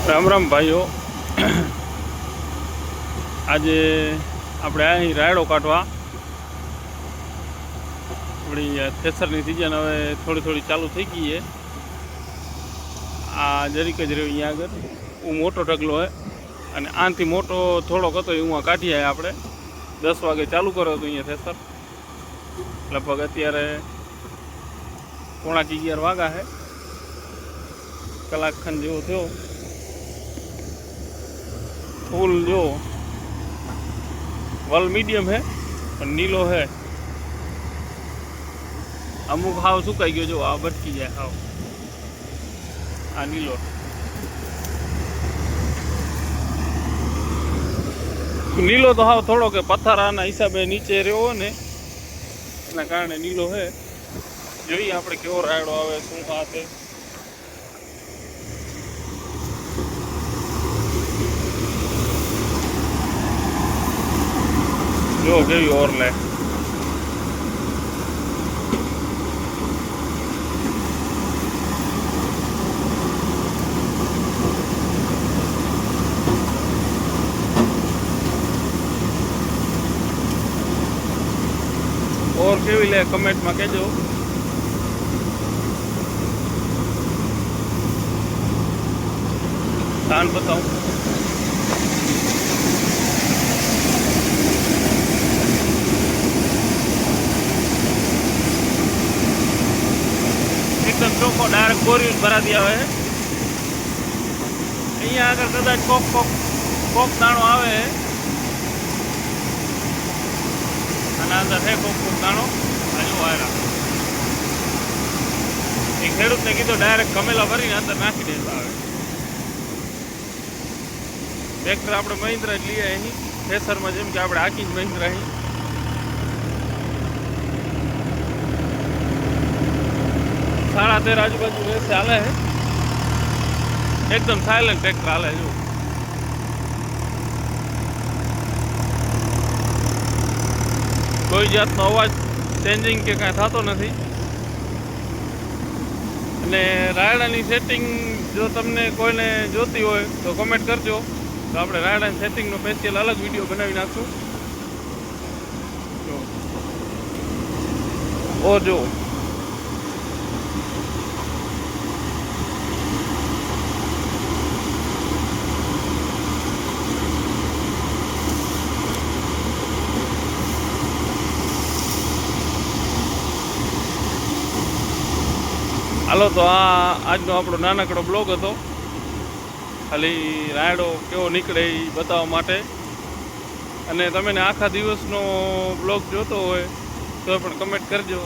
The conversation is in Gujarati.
રામ રામ ભાઈઓ, આજે આપણે અહીં રાયડો કાઢવા. આપણી થેસરની સિઝન હવે થોડી ચાલુ થઈ ગઈ છે. આ જરીક જ રહ્યો અહીંયા આગળ હું મોટો ઢગલો હે, અને આનાથી મોટો થોડોક હતો એ હું કાઢી આવ્યા. આપણે 10 વાગે ચાલુ કર્યો હતો અહીંયા થેસર. લગભગ અત્યારે 11:15 વાગ્યા છે. કલાક ખંડ જેવો થયો. ફૂલ જો વલ મીડિયમ है પણ નીલો है. અમુક હાવ સુકાઈ ગયો, જો આ ભટકી જાય હાવ. આ નીલો નીલો તો હાવ થોડો કે પથ્થરાના હિસાબે નીચે રહ્યો ને એના કારણે નીલો है. જોઈએ આપણે કેવો રાયડો આવે, શું આ તે. જો કેવી ઓર લે. ઓર કેવી લે કમેન્ટમાં કહેજો. ધાન બતાવું. एकदम ચોખ્ખો ડાયરેક્ટ બોરી ભરા દે આવે. અહીંયા આગળ કદાચ કોક દાણો આવે અને અંદર છે કોક દાણો. હજુ વાયરા એ ખેડૂતને કીધું ડાયરેક્ટ કમેલા ભરીને અંદર નાખી દેતા આવે. ટ્રેક્ટર આપણે મહિન્દ્રા જ લઈએ અહીં થેસરમાં, જેમ કે આપણે આખી જ મહિન્દ્રા અહીં. साढ़ा 13 આજુબાજુ રહેશે હાલે છે. એકદમ સાયલેન્ટ ટ્રેક્ટર હાલે. જો કોઈ જાતનો અવાજ ચેન્જિંગ કે કાંઈ થતો નથી. અને રાયડાની સેટિંગ જો તમને કોઈને જોતી હોય તો કમેન્ટ કરજો, તો આપણે રાયડાની સેટિંગનો સ્પેશિયલ અલગ વિડીયો બનાવી નાખશું. જો હાલો, તો આજનો આપણો નાનકડો બ્લોગ હતો. ખાલી રાયડો કેવો નીકળે એ બતાવવા માટે. અને તમે આખા દિવસનો બ્લોગ જોતો હોય તો પણ કમેન્ટ કરજો.